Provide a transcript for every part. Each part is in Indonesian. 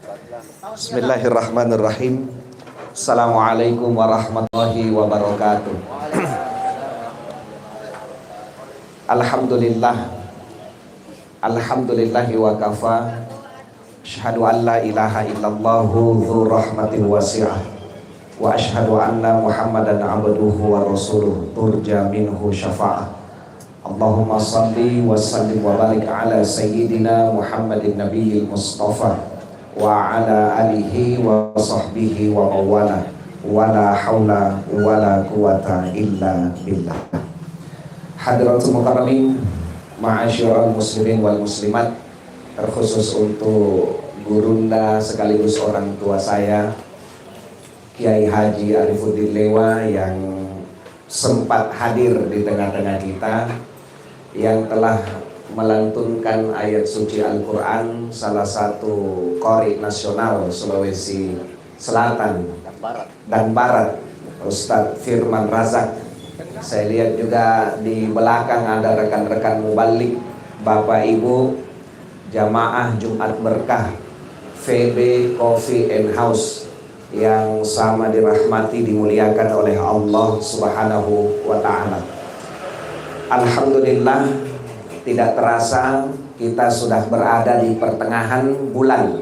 Bismillahirrahmanirrahim. Assalamualaikum warahmatullahi wabarakatuh. Alhamdulillahi wa kafa. Asyhadu an la ilaha illallahu dzu rahmatin wasi'ah. Wa asyhadu anna Muhammadan abduhu wa rasuluh turja minhu syafa'ah. Allahumma salli wa sallim wa barik ala sayyidina Muhammadin nabiyil mustafa wa ala alihi wa sahbihi wa mawala wa la hawla wa la quwata illa billah. Hadratul mukarramin, ma'asyiral muslimin wal muslimat, terkhusus untuk gurunda sekaligus orang tua saya Kiai Haji Arifuddin Lewa yang sempat hadir di tengah-tengah kita, yang telah melantunkan ayat suci Al-Quran, salah satu qori nasional Sulawesi Selatan dan Barat, Ustadz Firman Razak. Saya lihat juga di belakang ada rekan-rekan mubalik, Bapak Ibu jamaah Jumat Berkah VB Coffee and House yang sama dirahmati, dimuliakan oleh Allah Subhanahu wa Ta'ala. Alhamdulillah, tidak terasa kita sudah berada di pertengahan bulan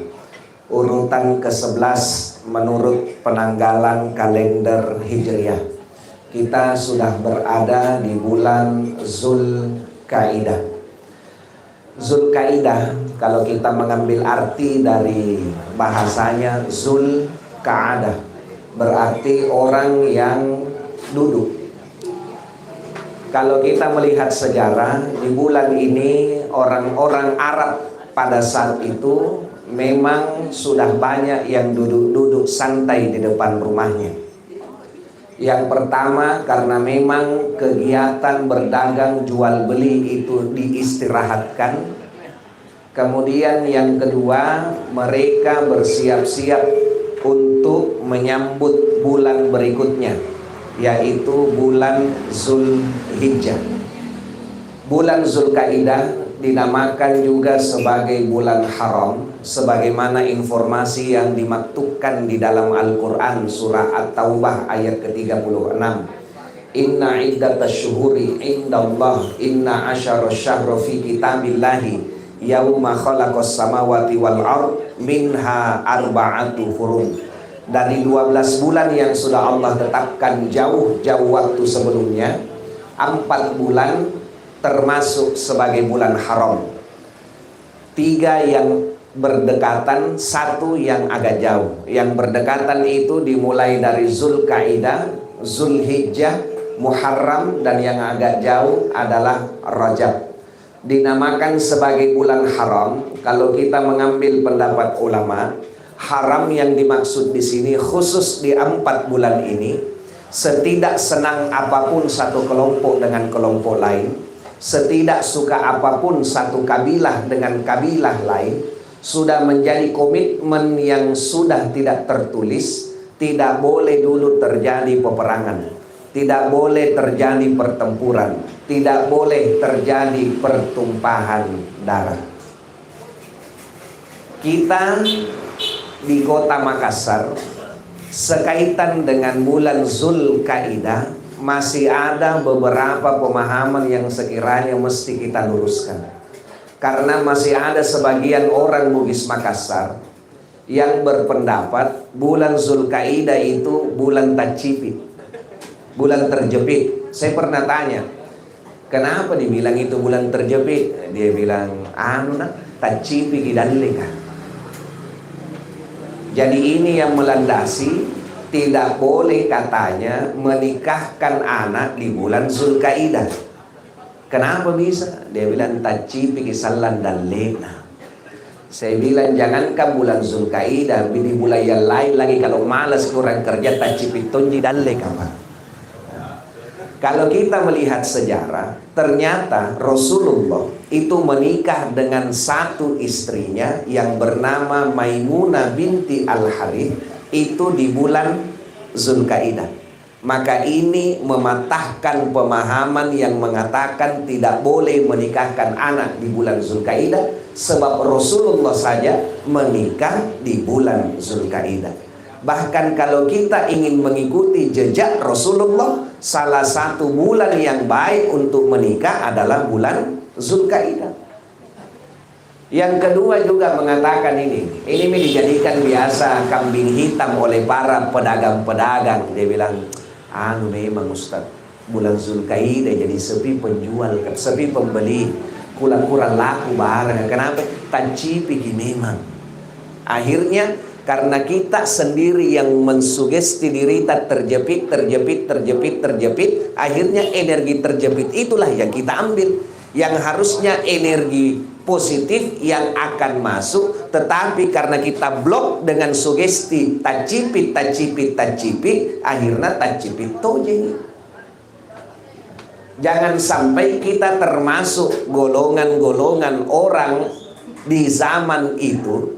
urutan ke-11 menurut penanggalan kalender Hijriah. Kita sudah berada di bulan Zulkaidah. Zulkaidah, kalau kita mengambil arti dari bahasanya Zulkaadah, berarti orang yang duduk. Kalau kita melihat sejarah, di bulan ini orang-orang Arab pada saat itu memang sudah banyak yang duduk-duduk santai di depan rumahnya. Yang pertama, karena memang kegiatan berdagang jual beli itu diistirahatkan. Kemudian yang kedua, mereka bersiap-siap untuk menyambut bulan berikutnya, yaitu bulan Zulhijjah. Bulan Zulkaidah dinamakan juga sebagai bulan haram, sebagaimana informasi yang dimaktubkan di dalam Al-Quran surah At-Taubah ayat ke-36. Inna iddatasyuhuri indallah inna asyara syahra fi kitabillahi yauma khalaqas samawati wal ard minha arba'atu hurum. Dari 12 bulan yang sudah Allah tetapkan jauh-jauh waktu sebelumnya, 4 bulan termasuk sebagai bulan haram. 3 yang berdekatan, 1 yang agak jauh. Yang berdekatan itu dimulai dari Zulkaidah, Zulhijjah, Muharram, dan yang agak jauh adalah Rajab. Dinamakan sebagai bulan haram. Kalau kita mengambil pendapat ulama, haram yang dimaksud di sini khusus di 4 bulan ini, setidak senang apapun satu kelompok dengan kelompok lain, setidak suka apapun satu kabilah dengan kabilah lain, sudah menjadi komitmen yang sudah tidak tertulis. Tidak boleh dulu terjadi peperangan, tidak boleh terjadi pertempuran, tidak boleh terjadi pertumpahan darah. Kita di kota Makassar, sekaitan dengan bulan Zulkaidah, masih ada beberapa pemahaman yang sekiranya mesti kita luruskan. Karena masih ada sebagian orang Bugis Makassar yang berpendapat bulan Zulkaidah itu bulan tajipit, bulan terjepit. Saya pernah tanya, kenapa dibilang itu bulan terjepit? Dia bilang, tajipit idalika. Jadi ini yang melandasi, tidak boleh katanya menikahkan anak di bulan Zulkaidah. Kenapa bisa? Dia bilang tacipi kisalan dan lena. Saya bilang jangankan bulan Zulkaidah, di bulan yang lain lagi kalau malas kurang kerja tacipi tonji dan leka. Kalau kita melihat sejarah, ternyata Rasulullah itu menikah dengan satu istrinya yang bernama Maimunah binti Al-Harith itu di bulan Zulkaidah. Maka ini mematahkan pemahaman yang mengatakan tidak boleh menikahkan anak di bulan Zulkaidah, sebab Rasulullah saja menikah di bulan Zulkaidah. Bahkan kalau kita ingin mengikuti jejak Rasulullah, salah satu bulan yang baik untuk menikah adalah bulan Zulkaidah. Yang kedua juga mengatakan ini dijadikan biasa kambing hitam oleh para pedagang-pedagang. Dia bilang, memang Ustaz, bulan Zulkaidah jadi sepi penjual, sepi pembeli, kurang laku barang. Kenapa? Tancipi memang. Akhirnya karena kita sendiri yang mensugesti diri kita terjepit, akhirnya energi terjepit itulah yang kita ambil. Yang harusnya energi positif yang akan masuk, tetapi karena kita blok dengan sugesti tacipit, akhirnya tacipit tojeng. Jangan sampai kita termasuk golongan-golongan orang di zaman itu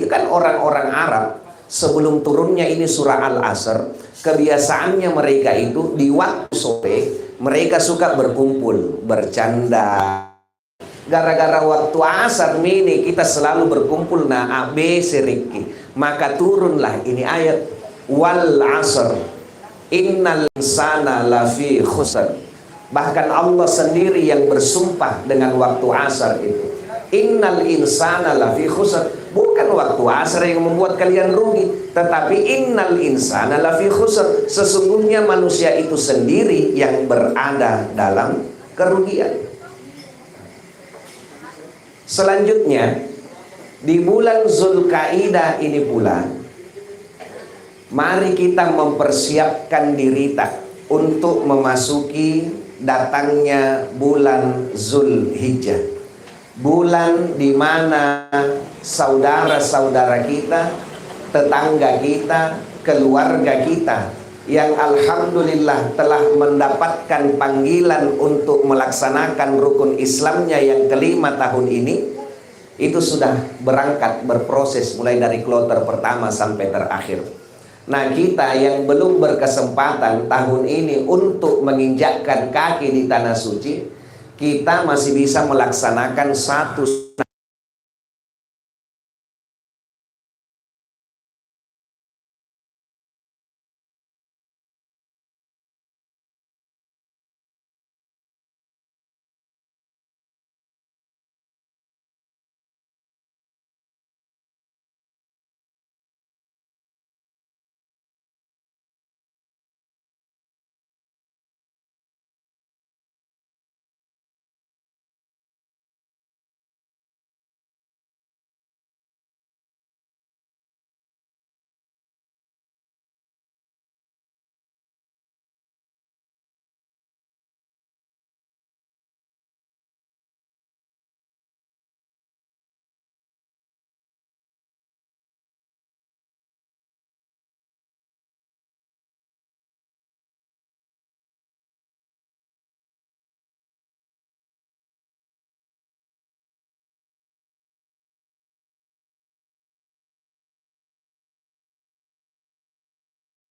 kan orang-orang Arab. Sebelum turunnya ini surah Al-Asr, kebiasaannya mereka itu di waktu sore mereka suka berkumpul, bercanda. Gara-gara waktu asar ini kita selalu berkumpul A, B, C, Riki. Maka turunlah ini ayat wal asr innal insana lafi khusr. Bahkan Allah sendiri yang bersumpah dengan waktu asar itu. Innal insana lafi khusr. Bukan waktu asar yang membuat kalian rugi, tetapi innal insana lafi khusr. Sesungguhnya manusia itu sendiri yang berada dalam kerugian. Selanjutnya, di bulan Zulkaidah ini pula, mari kita mempersiapkan diri kita untuk memasuki datangnya bulan Zulhijjah. Bulan di mana saudara-saudara kita, tetangga kita, keluarga kita yang alhamdulillah telah mendapatkan panggilan untuk melaksanakan rukun Islamnya yang kelima tahun ini, itu sudah berangkat berproses mulai dari kloter pertama sampai terakhir. Nah, kita yang belum berkesempatan tahun ini untuk menginjakkan kaki di tanah suci, kita masih bisa melaksanakan satu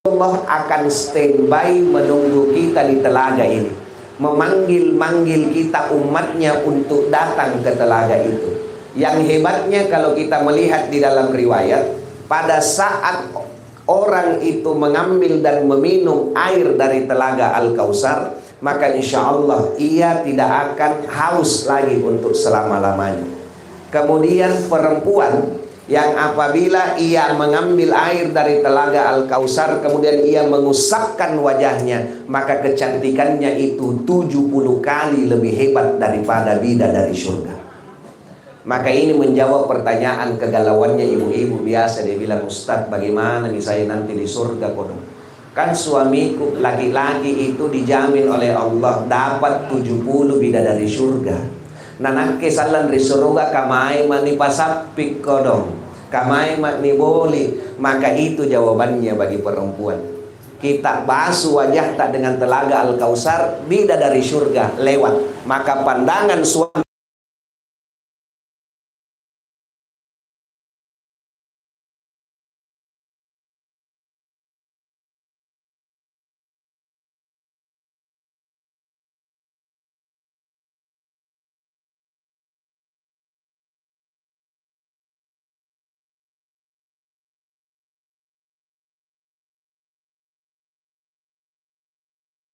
Allah akan standby menunggu kita di telaga ini, memanggil-manggil kita umatnya untuk datang ke telaga itu. Yang hebatnya kalau kita melihat di dalam riwayat, pada saat orang itu mengambil dan meminum air dari telaga Al-Kautsar, maka insya Allah ia tidak akan haus lagi untuk selama-lamanya. Kemudian perempuan yang apabila ia mengambil air dari telaga Al-Kautsar, kemudian ia mengusapkan wajahnya, maka kecantikannya itu 70 kali lebih hebat daripada bidadari surga. Maka ini menjawab pertanyaan kegalauannya ibu-ibu biasa. Dia bilang, Ustaz, bagaimana nih saya nanti di surga kodong? Kan suamiku laki-laki itu dijamin oleh Allah dapat 70 bidadari surga. Nanak kesalan risurga kamai mani pasapik kodong, kamai mani boli. Maka itu jawabannya bagi perempuan. Kita basuh wajah tak dengan telaga Al-Kautsar, bidadari surga lewat. Maka pandangan suami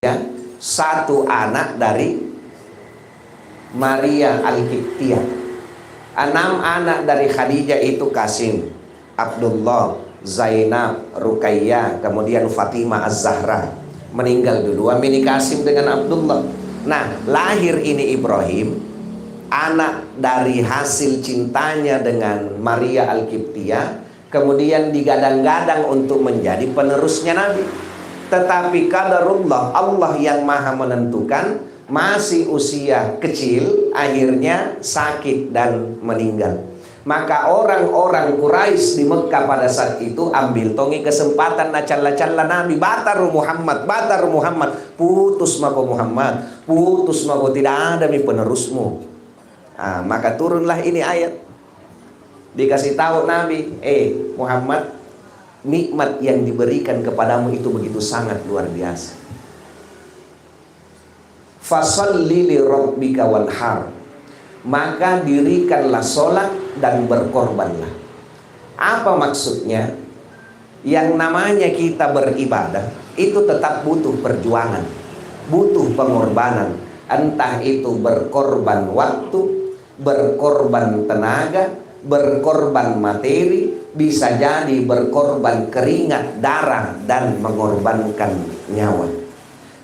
ya, satu anak dari Maria Al-Qibtiyah. 6 anak dari Khadijah itu Qasim, Abdullah, Zainab, Ruqayyah, kemudian Fatimah Az-Zahra. Meninggal duluan ini Qasim dengan Abdullah. Nah, lahir ini Ibrahim, anak dari hasil cintanya dengan Maria Al-Qibtiyah, kemudian digadang-gadang untuk menjadi penerusnya Nabi. Tetapi qadarullah, Allah yang maha menentukan, masih usia kecil, akhirnya sakit dan meninggal. Maka orang-orang Quraisy di Mekah pada saat itu ambil tongi kesempatan nacal-nacalla Nabi, bataru Muhammad, bataru Muhammad, putus mako Muhammad, putus mako, tidak ada penerusmu. Maka turunlah ini ayat, dikasih tahu Nabi, Muhammad, nikmat yang diberikan kepadamu itu begitu sangat luar biasa. Fasalli li rabbika wanhar, maka dirikanlah sholat dan berkorbanlah. Apa maksudnya? Yang namanya kita beribadah itu tetap butuh perjuangan, butuh pengorbanan. Entah itu berkorban waktu, berkorban tenaga, berkorban materi, bisa jadi berkorban keringat, darah, dan mengorbankan nyawa.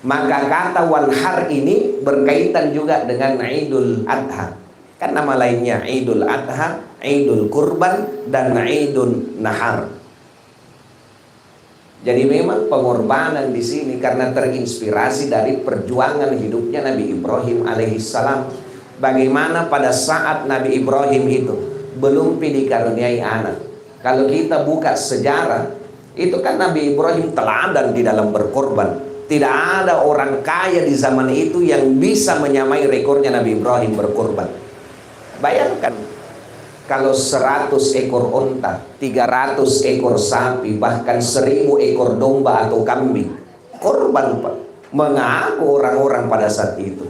Maka kata wanhar ini berkaitan juga dengan Idul Adha. Kan nama lainnya Idul Adha, Idul Kurban, dan Idul Nahar. Jadi memang pengorbanan di sini karena terinspirasi dari perjuangan hidupnya Nabi Ibrahim alaihissalam. Bagaimana pada saat Nabi Ibrahim itu belum dikaruniai anak. Kalau kita buka sejarah, itu kan Nabi Ibrahim teladan di dalam berkorban. Tidak ada orang kaya di zaman itu yang bisa menyamai rekornya Nabi Ibrahim berkorban. Bayangkan, kalau 100 ekor onta, 300 ekor sapi, bahkan 1000 ekor domba atau kambing, korban Pak, mengaku orang-orang pada saat itu.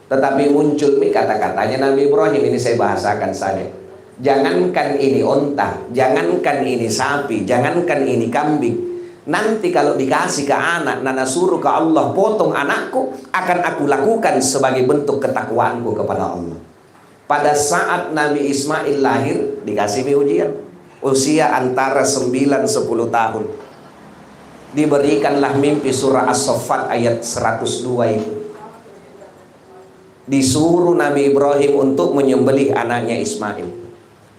Tetapi muncul nih kata-katanya Nabi Ibrahim, ini saya bahasakan saja. Jangankan ini onta, jangankan ini sapi, jangankan ini kambing. Nanti kalau dikasih ke anak, nana suruh ke Allah, potong anakku, akan aku lakukan sebagai bentuk ketakwaanku kepada Allah. Pada saat Nabi Ismail lahir, dikasih ujian, usia antara 9-10 tahun. Diberikanlah mimpi surah As-Saffat ayat 102 itu. Disuruh Nabi Ibrahim untuk menyembelih anaknya Ismail.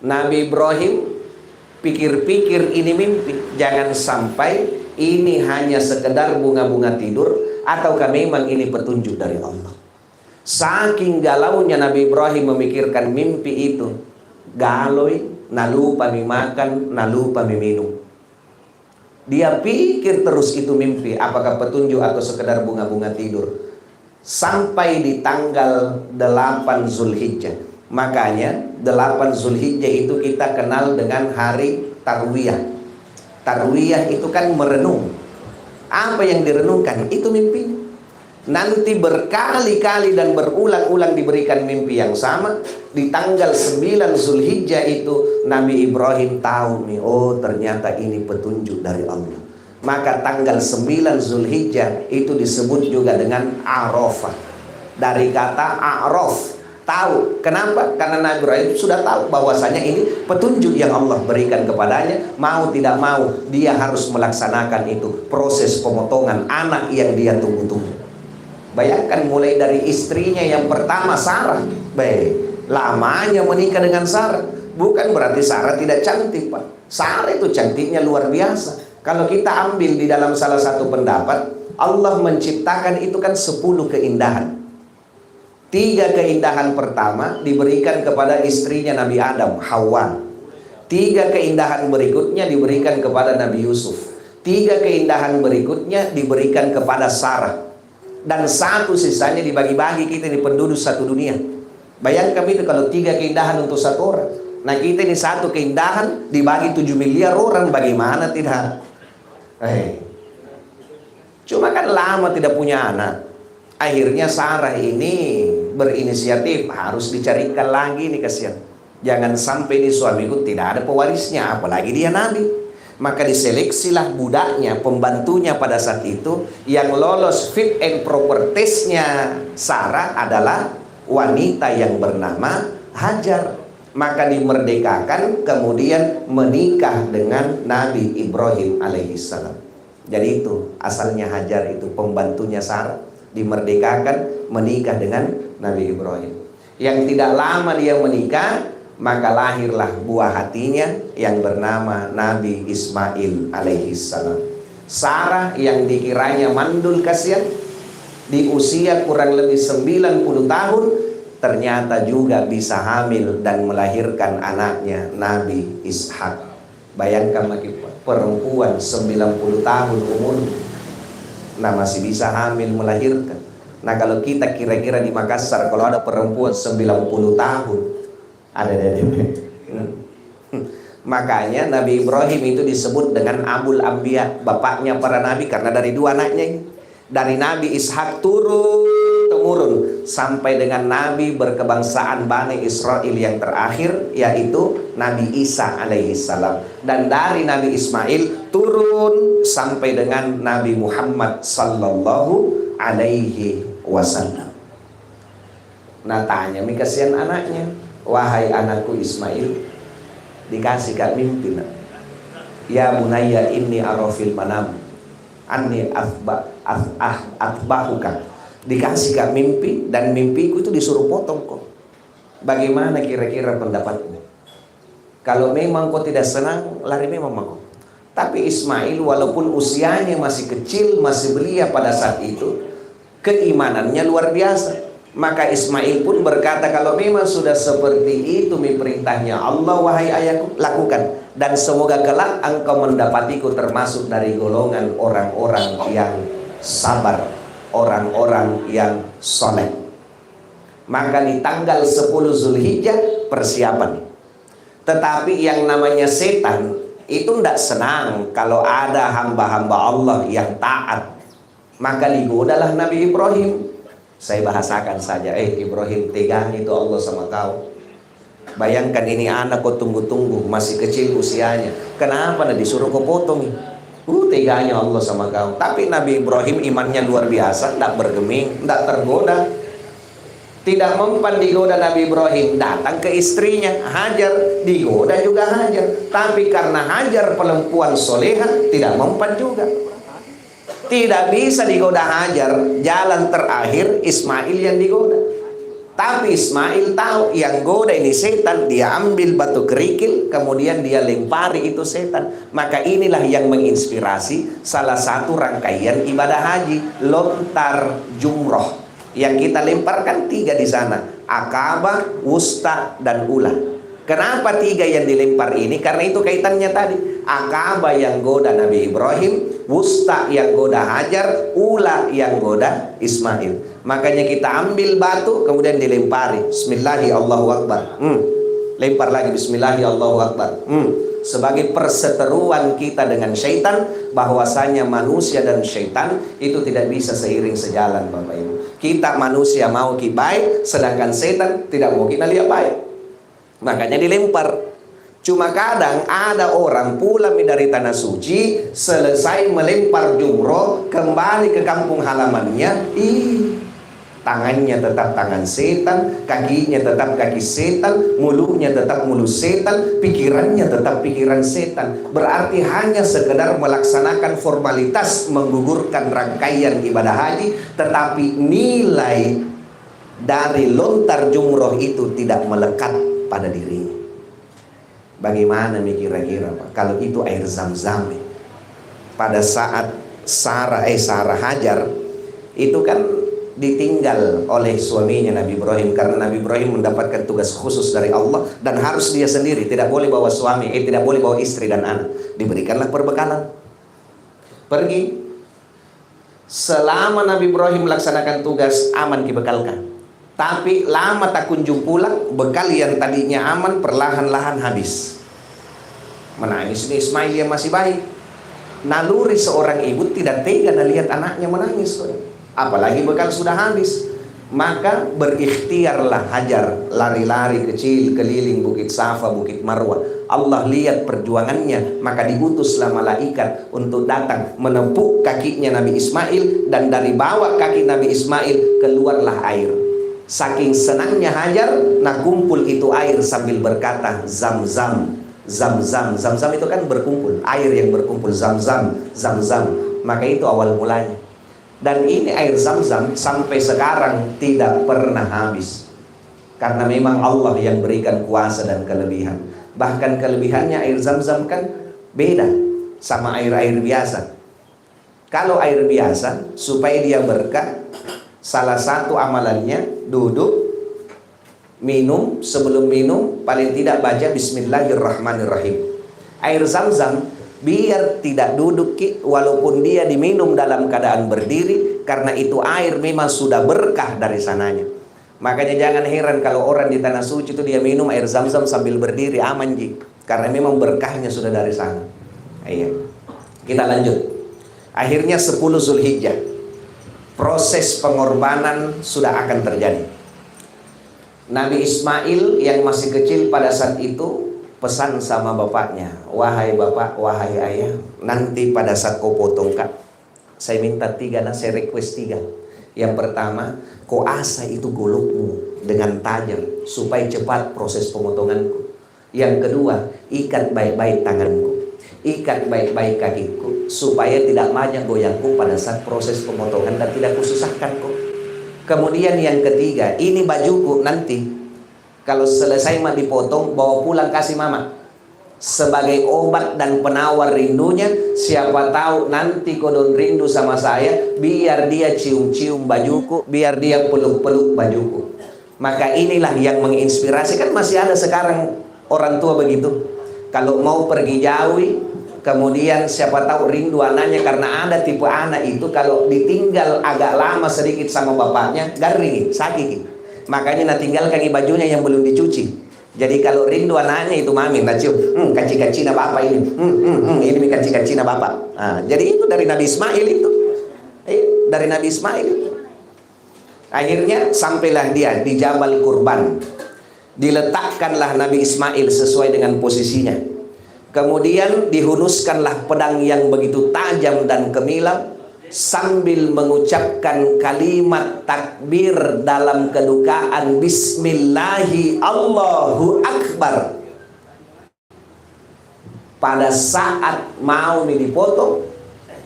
Nabi Ibrahim pikir-pikir ini mimpi, jangan sampai ini hanya sekedar bunga-bunga tidur, ataukah memang ini petunjuk dari Allah. Saking galaunya Nabi Ibrahim memikirkan mimpi itu, galoi, nalupa makan, nalupa minum. Dia pikir terus itu mimpi, apakah petunjuk atau sekedar bunga-bunga tidur. Sampai di tanggal 8 Zulhijjah. Makanya 8 Zulhijjah itu kita kenal dengan hari Tarwiyah. Tarwiyah itu kan merenung. Apa yang direnungkan? Itu mimpi. Nanti berkali-kali dan berulang-ulang diberikan mimpi yang sama. Di tanggal 9 Zulhijjah itu Nabi Ibrahim tahu nih, oh ternyata ini petunjuk dari Allah. Maka tanggal 9 Zulhijjah itu disebut juga dengan Arafah. Dari kata Araf, tahu. Kenapa? Karena Nabi Ibrahim sudah tahu bahwasanya ini petunjuk yang Allah berikan kepadanya. Mau tidak mau dia harus melaksanakan itu, proses pemotongan anak yang dia tunggu-tunggu. Bayangkan mulai dari istrinya yang pertama Sarah. Baik, lamanya menikah dengan Sarah. Bukan berarti Sarah tidak cantik Pak. Sarah itu cantiknya luar biasa. Kalau kita ambil di dalam salah satu pendapat, Allah menciptakan itu kan 10 keindahan. 3 keindahan pertama diberikan kepada istrinya Nabi Adam, Hawa. 3 keindahan berikutnya diberikan kepada Nabi Yusuf. 3 keindahan berikutnya diberikan kepada Sarah. Dan 1 sisanya dibagi-bagi kita di penduduk satu dunia. Bayangkan itu kalau 3 keindahan untuk 1 orang. Nah kita ini 1 keindahan dibagi 7 miliar orang, bagaimana tidak? Cuma kan lama tidak punya anak. Akhirnya Sarah ini berinisiatif, harus dicarikan lagi nih, kasihan. Jangan sampai di suamiku tidak ada pewarisnya, apalagi dia nabi. Maka diseleksilah budaknya, pembantunya pada saat itu. Yang lolos fit and proper testnya Sarah adalah wanita yang bernama Hajar. Maka dimerdekakan, kemudian menikah dengan Nabi Ibrahim alaihissalam. Jadi itu asalnya Hajar itu pembantunya Sarah, dimerdekakan, menikah dengan Nabi Ibrahim. Yang tidak lama dia menikah, maka lahirlah buah hatinya yang bernama Nabi Ismail alaihissalam. Sarah yang dikiranya mandul kasihan, di usia kurang lebih 90 tahun, ternyata juga bisa hamil dan melahirkan anaknya Nabi Ishak. Bayangkan lagi perempuan 90 tahun umur, nah masih bisa hamil melahirkan. Nah kalau kita kira-kira di Makassar, kalau ada perempuan 90 tahun, ada dari makanya Nabi Ibrahim itu disebut dengan Abul Anbiya, bapaknya para nabi, karena dari dua anaknya ini. Dari Nabi Ishak turun-temurun sampai dengan Nabi berkebangsaan Bani Israel yang terakhir, yaitu Nabi Isa alaihissalam. Dan dari Nabi Ismail turun sampai dengan Nabi Muhammad sallallahu alaihi wasallam. Nah tanya mi kasihan anaknya, wahai anakku Ismail, dikasih kak mimpi nak. Ya bunayya inni arafil manam anni atbahuka. Dikasih kak mimpi, dan mimpiku itu disuruh potong kok. Bagaimana kira-kira pendapatmu? Kalau memang kau tidak senang, lari memang kau. Tapi Ismail walaupun usianya masih kecil, masih belia pada saat itu, keimanannya luar biasa. Maka Ismail pun berkata, kalau memang sudah seperti itu perintahnya Allah, wahai ayahku, lakukan. Dan semoga kelak engkau mendapatiku termasuk dari golongan orang-orang yang sabar, orang-orang yang soleh. Maka di tanggal 10 Zulhijjah persiapan. Tetapi yang namanya setan itu tidak senang kalau ada hamba-hamba Allah yang taat. Maka digodalah Nabi Ibrahim. Saya bahasakan saja, Ibrahim, teganya itu Allah sama kau. Bayangkan ini anak kau tunggu-tunggu, masih kecil usianya. Kenapa nak disuruh kau potong? Teganya Allah sama kau. Tapi Nabi Ibrahim imannya luar biasa, tidak bergeming, tidak tergoda. Tidak mempan digoda Nabi Ibrahim. Datang ke istrinya Hajar, digoda juga Hajar. Tapi karena Hajar perempuan soleha, tidak mempan juga. Tidak bisa digoda Hajar. Jalan terakhir Ismail yang digoda. Tapi Ismail tahu yang goda ini setan. Dia ambil batu kerikil, kemudian dia lempari itu setan. Maka inilah yang menginspirasi salah satu rangkaian ibadah haji, lontar jumroh. Yang kita lemparkan 3 di sana, Aqabah, Wusta, dan Ula. Kenapa 3 yang dilempar ini? Karena itu kaitannya tadi. Aqabah yang goda Nabi Ibrahim, Wusta yang goda Hajar, Ula yang goda Ismail. Makanya kita ambil batu, kemudian dilempari. Bismillahi Allahu Akbar. Lempar lagi, Bismillahi Allahu Akbar. Sebagai perseteruan kita dengan syaitan, bahwasanya manusia dan syaitan itu tidak bisa seiring sejalan, Bapak Ibu. Kita manusia mau kita baik, sedangkan setan tidak mau kita lihat baik. Makanya dilempar. Cuma kadang ada orang pulang dari tanah suci, selesai melempar jumroh, kembali ke kampung halamannya, tangannya tetap tangan setan, kakinya tetap kaki setan, mulutnya tetap mulut setan, pikirannya tetap pikiran setan. Berarti hanya sekedar melaksanakan formalitas menggugurkan rangkaian ibadah haji, tetapi nilai dari lontar jumroh itu tidak melekat pada dirinya. Bagaimana kira-kira Pak? Kalau itu air zam-zam pada saat Sarah Hajar itu kan ditinggal oleh suaminya Nabi Ibrahim, karena Nabi Ibrahim mendapatkan tugas khusus dari Allah dan harus dia sendiri, tidak boleh bawa suami, tidak boleh bawa istri dan anak. Diberikanlah perbekalan. Pergi. Selama Nabi Ibrahim melaksanakan tugas, aman dibekalkan. Tapi lama tak kunjung pulang, bekal yang tadinya aman perlahan-lahan habis. Menangis ini Ismail yang masih baik. Naluri seorang ibu tidak tega melihat anaknya menangis. Apalagi bekal sudah habis. Maka berikhtiarlah Hajar lari-lari kecil keliling Bukit Safa, Bukit Marwah. Allah lihat perjuangannya, maka diutuslah malaikat untuk datang menepuk kakinya Nabi Ismail, dan dari bawah kaki Nabi Ismail keluarlah air. Saking senangnya Hajar, nah kumpul itu air sambil berkata Zam-zam, Zam-zam. Zam-zam itu kan berkumpul, air yang berkumpul, Zam-zam, Zam-zam. Maka itu awal mulanya. Dan ini air Zam-zam sampai sekarang tidak pernah habis, karena memang Allah yang berikan kuasa dan kelebihan. Bahkan kelebihannya air Zam-zam kan beda sama air-air biasa. Kalau air biasa, supaya dia berkah, salah satu amalannya duduk, minum, sebelum minum paling tidak baca Bismillahirrahmanirrahim. Air Zam-zam biar tidak duduk, walaupun dia diminum dalam keadaan berdiri, karena itu air memang sudah berkah dari sananya. Makanya jangan heran kalau orang di tanah suci itu dia minum air Zam-zam sambil berdiri, aman ji, karena memang berkahnya sudah dari sana. Iya. Kita lanjut. Akhirnya 10 Zulhijjah, proses pengorbanan sudah akan terjadi. Nabi Ismail yang masih kecil pada saat itu pesan sama bapaknya, wahai bapak, wahai ayah, nanti pada saat kau potong kak, saya minta 3, saya request 3. Yang pertama, kau asah itu golokmu dengan tajam supaya cepat proses pemotonganku. Yang kedua, ikat baik-baik tanganku, ikat baik-baik kakiku, supaya tidak banyak goyangku pada saat proses pemotongan dan tidak kususahkanku. Kemudian yang ketiga, ini bajuku nanti kalau selesai mah dipotong, bawa pulang kasih mama sebagai obat dan penawar rindunya. Siapa tahu nanti kodon rindu sama saya, biar dia cium-cium bajuku, biar dia peluk-peluk bajuku. Maka inilah yang menginspirasi. Kan masih ada sekarang orang tua begitu. Kalau mau pergi jauh, kemudian siapa tahu rindu anaknya, karena ada tipe anak itu kalau ditinggal agak lama sedikit sama bapaknya, garing, sakit. Makanya nak tinggalkan bajunya yang belum dicuci. Jadi kalau rindu anaknya itu mami, nak cium, kaci-kaci na bapak ini, ini kaci-kaci na bapak. Nah, jadi itu dari Nabi Ismail itu, dari Nabi Ismail itu. Akhirnya sampailah dia di Jabal Kurban, diletakkanlah Nabi Ismail sesuai dengan posisinya. Kemudian dihunuskanlah pedang yang begitu tajam dan kemilau, sambil mengucapkan kalimat takbir dalam kedukaan, Bismillahi Allahu Akbar. Pada saat mau dipotong,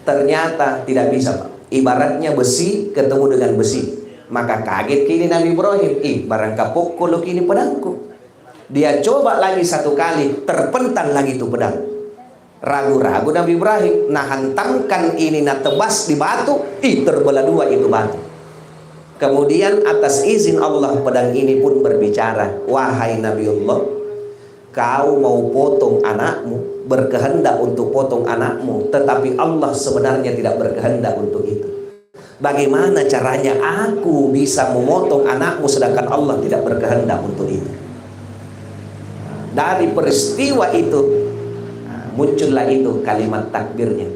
ternyata tidak bisa, Pak. Ibaratnya besi ketemu dengan besi. Maka kaget kini Nabi Ibrahim, barang kapok kalau kini pedangku. Dia coba lagi 1 kali, terpental lagi itu pedang. Ragu-ragu Nabi Ibrahim, nah hantamkan ini, nah tebas di batu, terbelah 2 itu batu. Kemudian atas izin Allah pedang ini pun berbicara, wahai Nabiullah, kau mau potong anakmu, berkehendak untuk potong anakmu, tetapi Allah sebenarnya tidak berkehendak untuk itu. Bagaimana caranya aku bisa memotong anakmu sedangkan Allah tidak berkehendak untuk itu? Dari peristiwa itu muncullah itu kalimat takbirnya.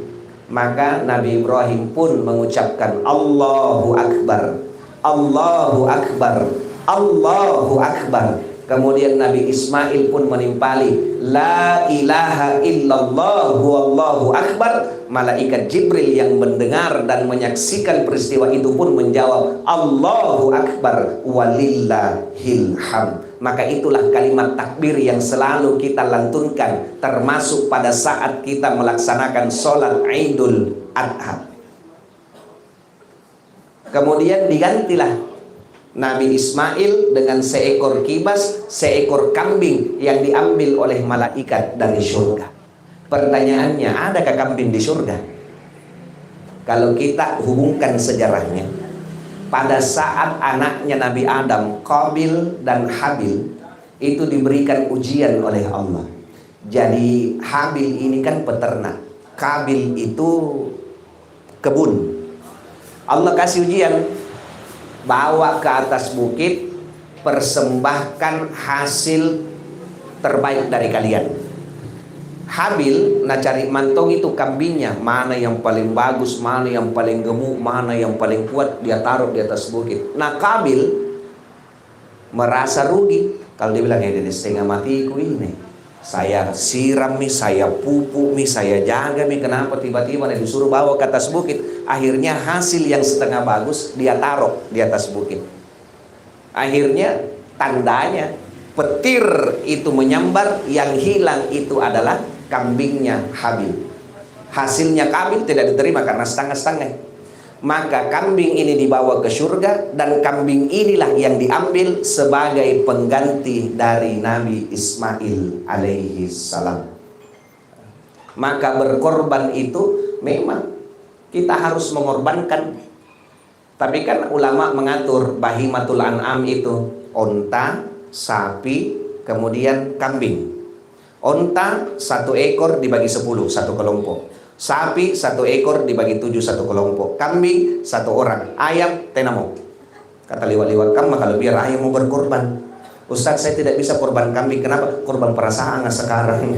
Maka Nabi Ibrahim pun mengucapkan Allahu Akbar, Allahu Akbar, Allahu Akbar. Kemudian Nabi Ismail pun menimpali La ilaha illallah wallahu akbar. Malaikat Jibril yang mendengar dan menyaksikan peristiwa itu pun menjawab Allahu Akbar walillahil hamd. Maka itulah kalimat takbir yang selalu kita lantunkan, termasuk pada saat kita melaksanakan sholat Idul Adha. Kemudian digantilah Nabi Ismail dengan seekor kibas, seekor kambing yang diambil oleh malaikat dari surga. Pertanyaannya, adakah kambing di surga? Kalau kita hubungkan sejarahnya, pada saat anaknya Nabi Adam, Qabil dan Habil, itu diberikan ujian oleh Allah. Jadi Habil ini kan peternak, Qabil itu kebun. Allah kasih ujian, bawa ke atas bukit, persembahkan hasil terbaik dari kalian. Habil na cari mantong itu kambingnya, mana yang paling bagus, mana yang paling gemuk, mana yang paling kuat, dia taruh di atas bukit. Nah Kabil merasa rugi kalau dia bilang, ini setengah matiku ini, saya siram nih, saya pupuk nih, saya jaga nih, kenapa tiba-tiba disuruh bawa ke atas bukit. Akhirnya hasil yang setengah bagus dia taruh di atas bukit. Akhirnya tandanya petir itu menyambar, yang hilang itu adalah kambingnya Habil. Hasilnya Kabil tidak diterima karena setengah-setengah. Maka kambing ini dibawa ke surga, dan kambing inilah yang diambil sebagai pengganti dari Nabi Ismail alaihi salam. Maka berkorban itu memang kita harus mengorbankan. Tapi kan ulama mengatur bahimatul an'am itu onta, sapi, kemudian kambing. Onta 1 ekor dibagi 10, satu kelompok. Sapi 1 ekor dibagi 7, satu kelompok. Kambing 1 orang. Ayam tenamo. Kata liwat-liwat, kamu kalau biar ayam mau berkorban. Ustaz, saya tidak bisa korban kambing. Kenapa? Korban perasaan sekarang.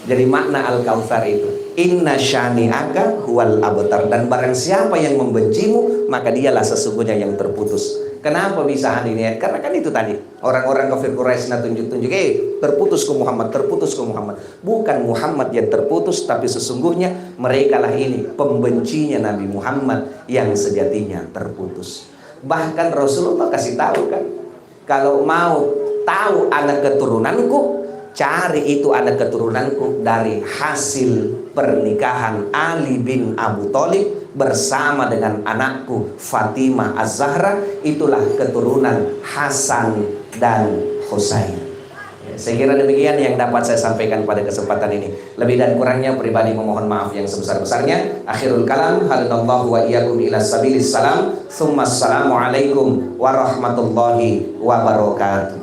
Jadi makna Al-Kautsar itu, inna syani'aka huwal abtar, dan barang siapa yang membencimu maka dialah sesungguhnya yang terputus. Kenapa bisa hadin ayat? Karena kan itu tadi orang-orang kafir Quraisy tunjuk-tunjuk, terputus ke Muhammad, terputus ke Muhammad. Bukan Muhammad yang terputus, tapi sesungguhnya mereka lah ini pembencinya Nabi Muhammad yang sejatinya terputus. Bahkan Rasulullah kasih tahu kan, kalau mau tahu anak keturunanku, cari itu anak keturunanku dari hasil pernikahan Ali bin Abu Thalib bersama dengan anakku Fatimah Az-Zahra. Itulah keturunan Hasan dan Husain. Saya kira demikian yang dapat saya sampaikan pada kesempatan ini. Lebih dan kurangnya pribadi memohon maaf yang sebesar-besarnya. Akhirul kalam, hadanallahu wa iyyakum ila sabilis salam. Tsumma assalamu alaikum warahmatullahi wabarakatuh.